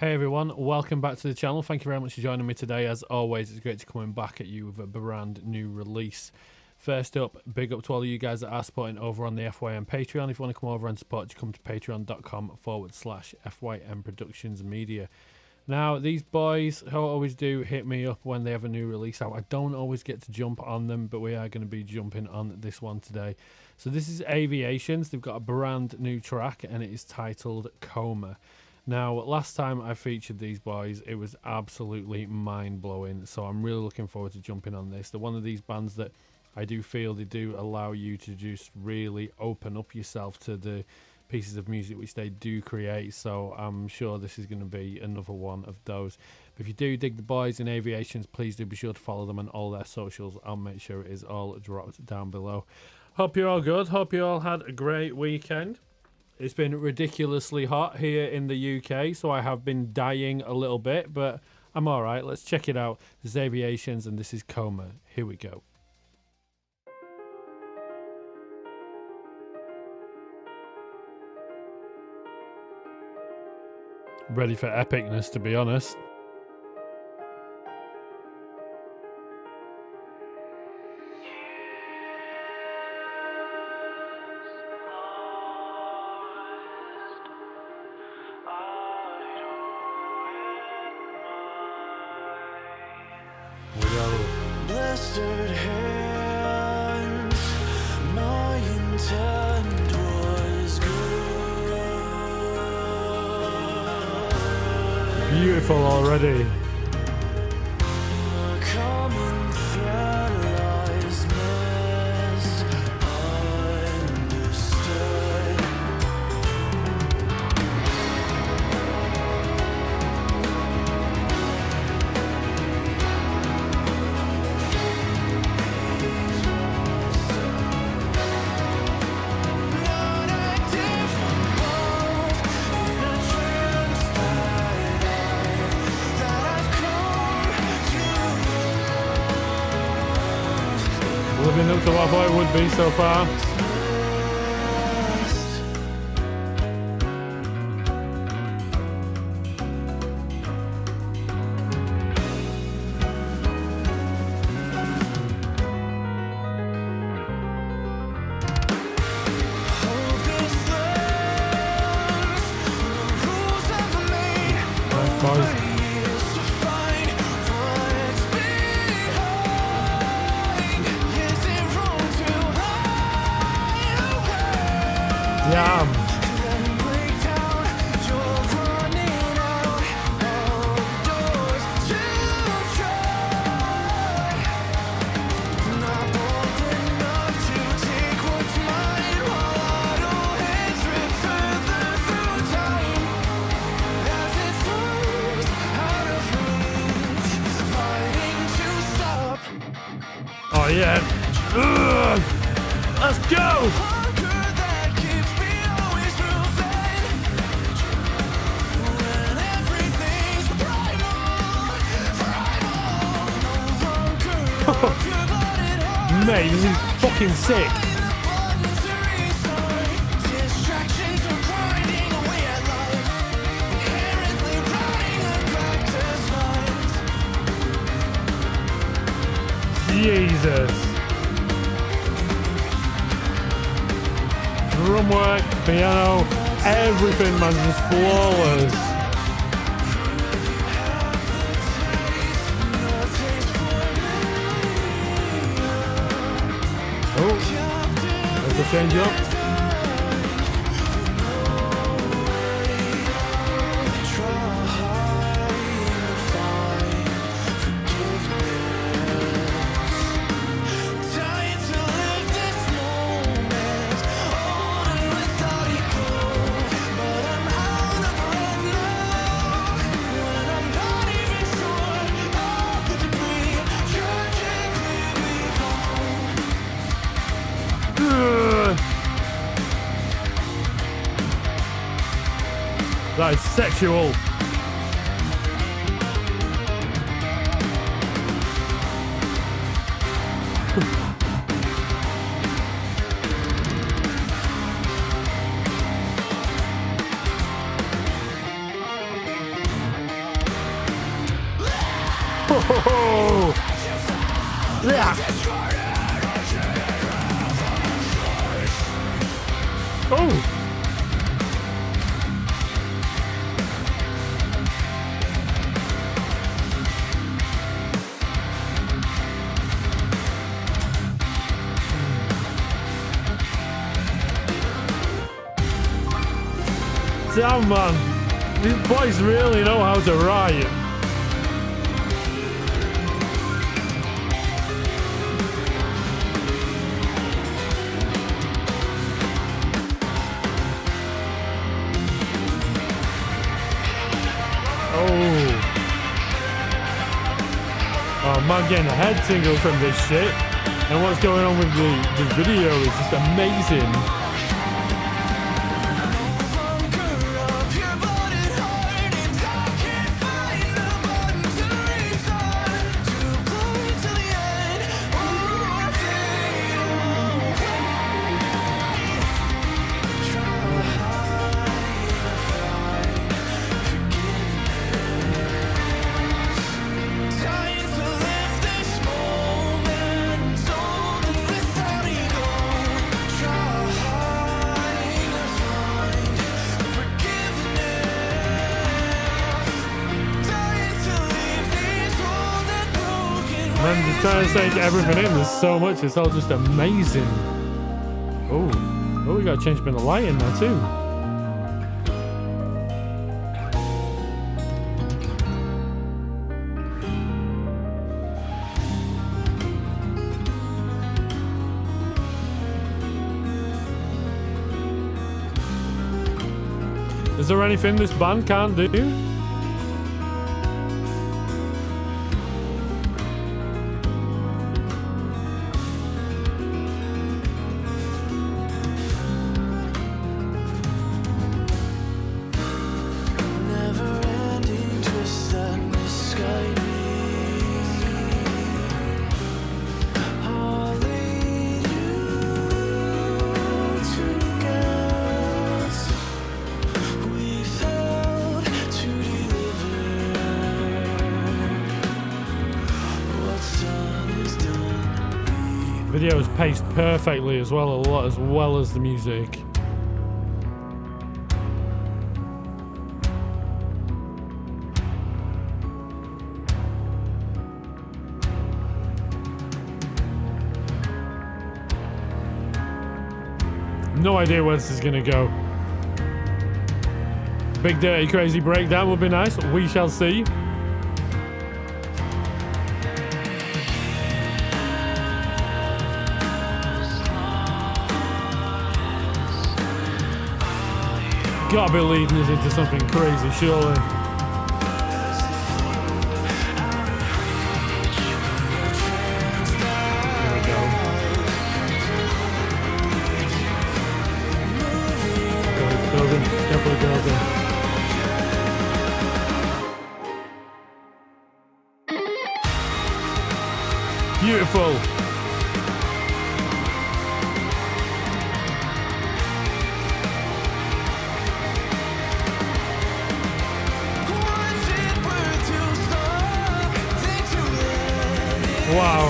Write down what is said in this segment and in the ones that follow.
Hey everyone, welcome back to the channel. Thank you very much for joining me today. As always, it's great to come back at you with a brand new release. First up, big up to all of you guys that are supporting over on the FYM Patreon. If you want to come over and support, you come to patreon.com/FYM Productions Media. Now, these boys, how I always do, hit me up when they have a new release out. I don't always get to jump on them, but we are going to be jumping on this one today. So this is Aviations. They've got a brand new track and it is titled Coma. Now, last time I featured these boys, it was absolutely mind-blowing, so I'm really looking forward to jumping on this. They're one of these bands that I do feel they do allow you to just really open up yourself to the pieces of music which they do create, so I'm sure this is going to be another one of those. But if you do dig the boys in Aviations, please do be sure to follow them on all their socials. I'll make sure it is all dropped down below. Hope you're all good. Hope you all had a great weekend. It's been ridiculously hot here in the UK, so I have been dying a little bit, but I'm alright. Let's check it out. This is Aviations and this is Coma. Here we go. Ready for epicness, to be honest. Blessed hands, my intent was good. Beautiful already. A common thread lies misunderstood. Living up to what I thought it would be so far. Nice boys. Yeah. Oh yeah. Ugh. Let's go. Mate, this is fucking sick. Jesus. Drum work, piano, everything, man, just flawless. Oh, there's a change up. That is sexual. Oh! Yeah. Oh! Damn, man. These boys really know how to ride. Oh man, getting a head tingle from this shit. And what's going on with the video is just amazing. I'm just trying to take everything in. There's so much. It's all just amazing. Oh, we got to change a bit of light in there too. Is there anything this band can't do? Video is paced perfectly as well, as well as the music. No idea where this is gonna go. Big dirty crazy breakdown would be nice. We shall see. Gotta be leading us into something crazy, surely. There we go. Building, definitely building. Beautiful. Wow.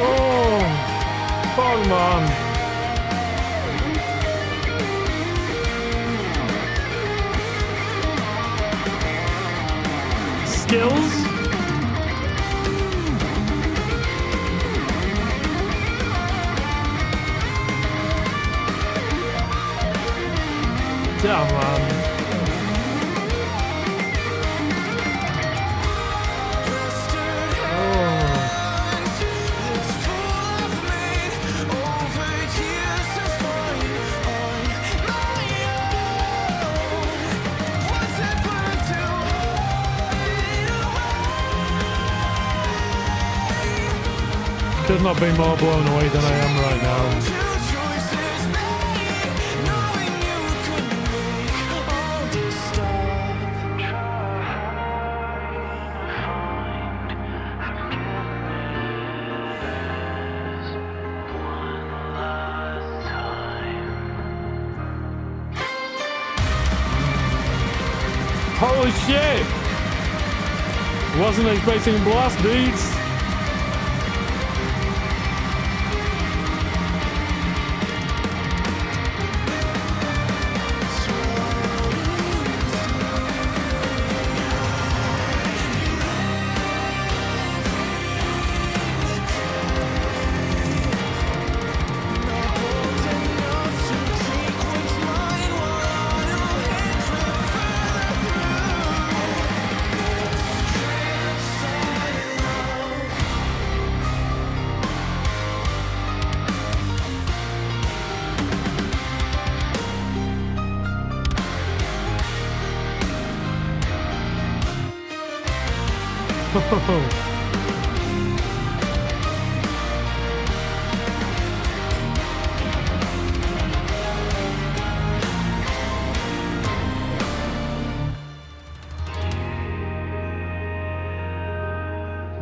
Oh, come on. Skills. Yeah, man. Could not be more blown away than I am right now. Holy shit! Wasn't expecting blast beats.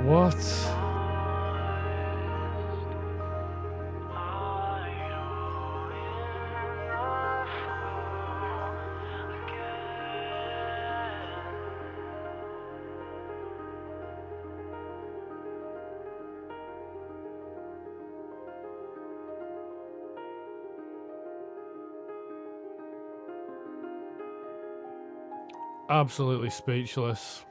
What? Absolutely speechless.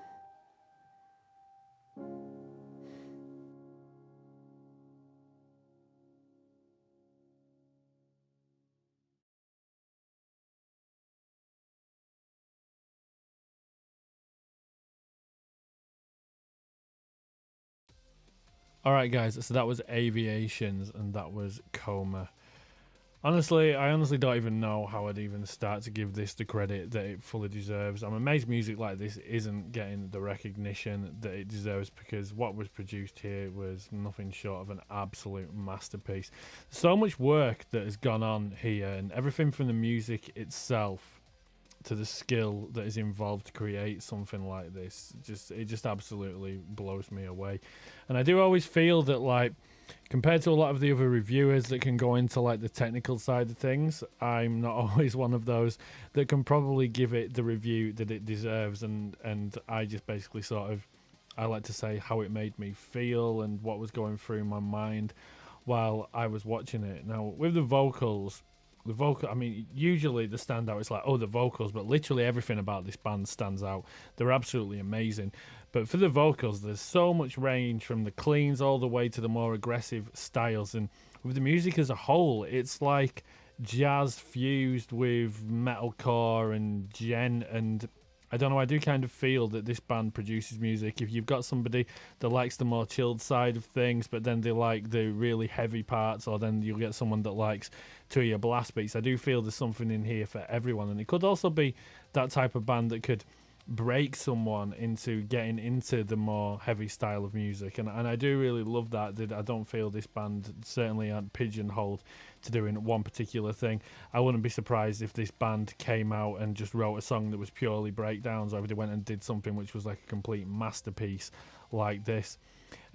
Alright guys, so that was Aviations and that was Coma. Honestly, I honestly don't even know how I'd even start to give this the credit that it fully deserves. I'm amazed music like this isn't getting the recognition that it deserves, because what was produced here was nothing short of an absolute masterpiece. So much work that has gone on here, and everything from the music itself to the skill that is involved to create something like this, it just absolutely blows me away. And I do always feel that, like, compared to a lot of the other reviewers that can go into like the technical side of things, I'm not always one of those that can probably give it the review that it deserves. And I just basically I like to say how it made me feel and what was going through my mind while I was watching it. Now, with the vocals, I mean, usually the standout is like, oh, the vocals, but literally everything about this band stands out. They're absolutely amazing. But for the vocals, there's so much range from the cleans all the way to the more aggressive styles. And with the music as a whole, it's like jazz fused with metalcore and gen. And I don't know, I do kind of feel that this band produces music. If you've got somebody that likes the more chilled side of things, but then they like the really heavy parts, or then you'll get someone that likes two-year blast beats. I do feel there's something in here for everyone. And it could also be that type of band that could break someone into getting into the more heavy style of music, and I do really love that I don't feel this band certainly aren't pigeonholed to doing one particular thing. I wouldn't be surprised if this band came out and just wrote a song that was purely breakdowns, or if they went and did something which was like a complete masterpiece like this.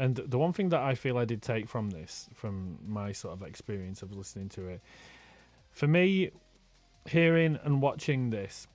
And the one thing that I feel I did take from this, from my sort of experience of listening to it, for me, hearing and watching this,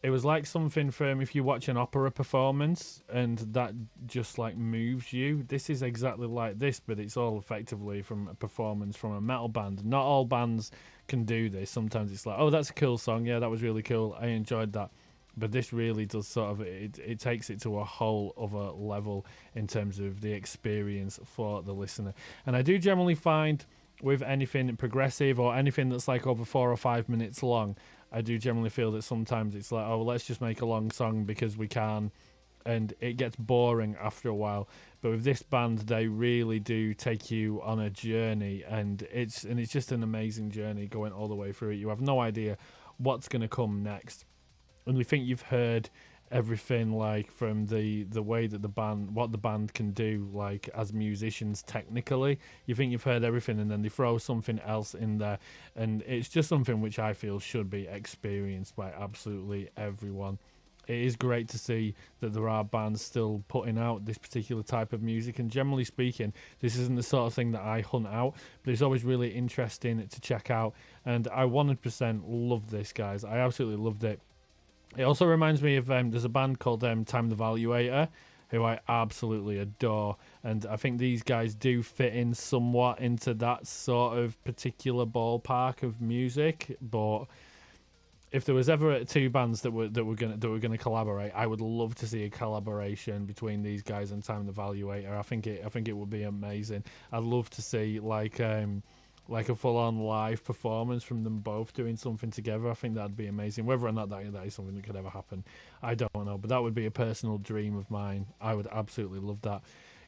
it was like something from if you watch an opera performance and that just like moves you. This is exactly like this, but it's all effectively from a performance from a metal band. Not all bands can do this. Sometimes it's like, oh, that's a cool song. Yeah, that was really cool. I enjoyed that. But this really does sort of, it takes it to a whole other level in terms of the experience for the listener. And I do generally find with anything progressive or anything that's like over 4 or 5 minutes long, I do generally feel that sometimes it's like, oh, let's just make a long song because we can, and it gets boring after a while. But with this band, they really do take you on a journey, and it's just an amazing journey going all the way through it. You have no idea what's going to come next, and we think you've heard everything, like from the way that what the band can do, like as musicians technically. You think you've heard everything, and then they throw something else in there, and it's just something which I feel should be experienced by absolutely everyone. It is great to see that there are bands still putting out this particular type of music, and generally speaking, this isn't the sort of thing that I hunt out, but it's always really interesting to check out, and I 100% love this, guys. I absolutely loved it. It also reminds me of there's a band called Time the Valuator, who I absolutely adore, and I think these guys do fit in somewhat into that sort of particular ballpark of music. But if there was ever two bands that were gonna collaborate, I would love to see a collaboration between these guys and Time the Valuator. I think it would be amazing. I'd love to see like a full-on live performance from them both doing something together. I think that'd be amazing. Whether or not that is something that could ever happen, I don't know. But that would be a personal dream of mine. I would absolutely love that.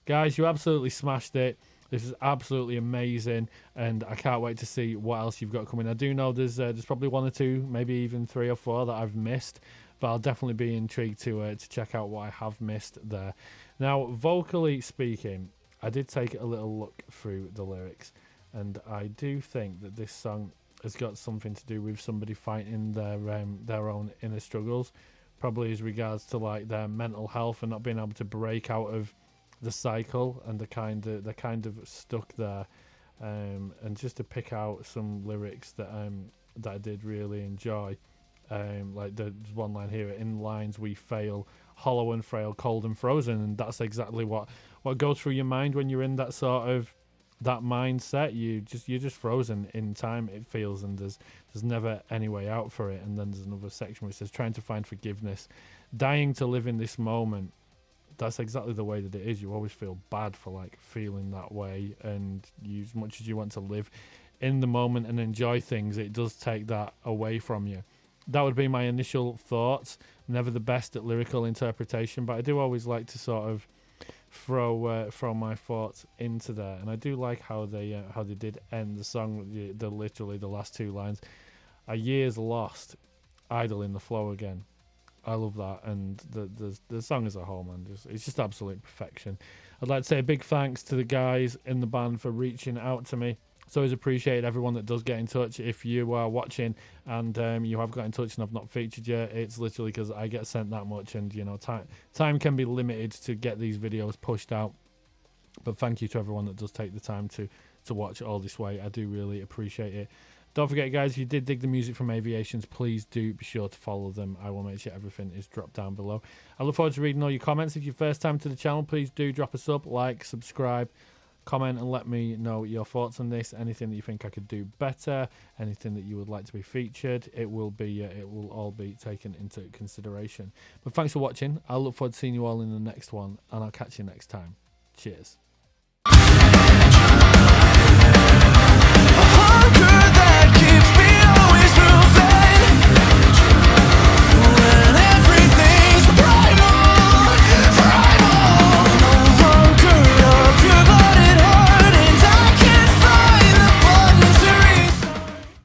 Guys, you absolutely smashed it. This is absolutely amazing, and I can't wait to see what else you've got coming. I do know there's probably one or two, maybe even 3 or 4 that I've missed, but I'll definitely be intrigued to check out what I have missed there. Now, vocally speaking, I did take a little look through the lyrics, and I do think that this song has got something to do with somebody fighting their own inner struggles, probably as regards to like their mental health and not being able to break out of the cycle, and they're kind of stuck there. And just to pick out some lyrics that I did really enjoy, like there's one line here: "In lines we fail, hollow and frail, cold and frozen," and that's exactly what goes through your mind when you're in that sort of that mindset. You're just frozen in time, it feels, and there's never any way out for it. And then there's another section which says trying to find forgiveness, dying to live in this moment. That's exactly the way that it is. You always feel bad for like feeling that way, and as much as you want to live in the moment and enjoy things, it does take that away from you. That would be my initial thoughts. Never the best at lyrical interpretation, but I do always like to sort of throw my thoughts into there, and I do like how they did end the song. The literally the last 2 lines: "A year's lost, idle in the flow again." I love that, and the song as a whole, man, it's just absolute perfection. I'd like to say a big thanks to the guys in the band for reaching out to me. It's always appreciated, everyone that does get in touch. If you are watching and you have got in touch and I've not featured you, it's literally because I get sent that much, and you know, time can be limited to get these videos pushed out. But thank you to everyone that does take the time to watch all this way. I do really appreciate it. Don't forget, guys, if you did dig the music from Aviations, please do be sure to follow them. I will make sure everything is dropped down below. I look forward to reading all your comments. If you're first time to the channel, please do drop a sub, like, subscribe, comment, and let me know your thoughts on this. Anything that you think I could do better, anything that you would like to be featured, it will all be taken into consideration. But thanks for watching. I look forward to seeing you all in the next one, and I'll catch you next time. Cheers.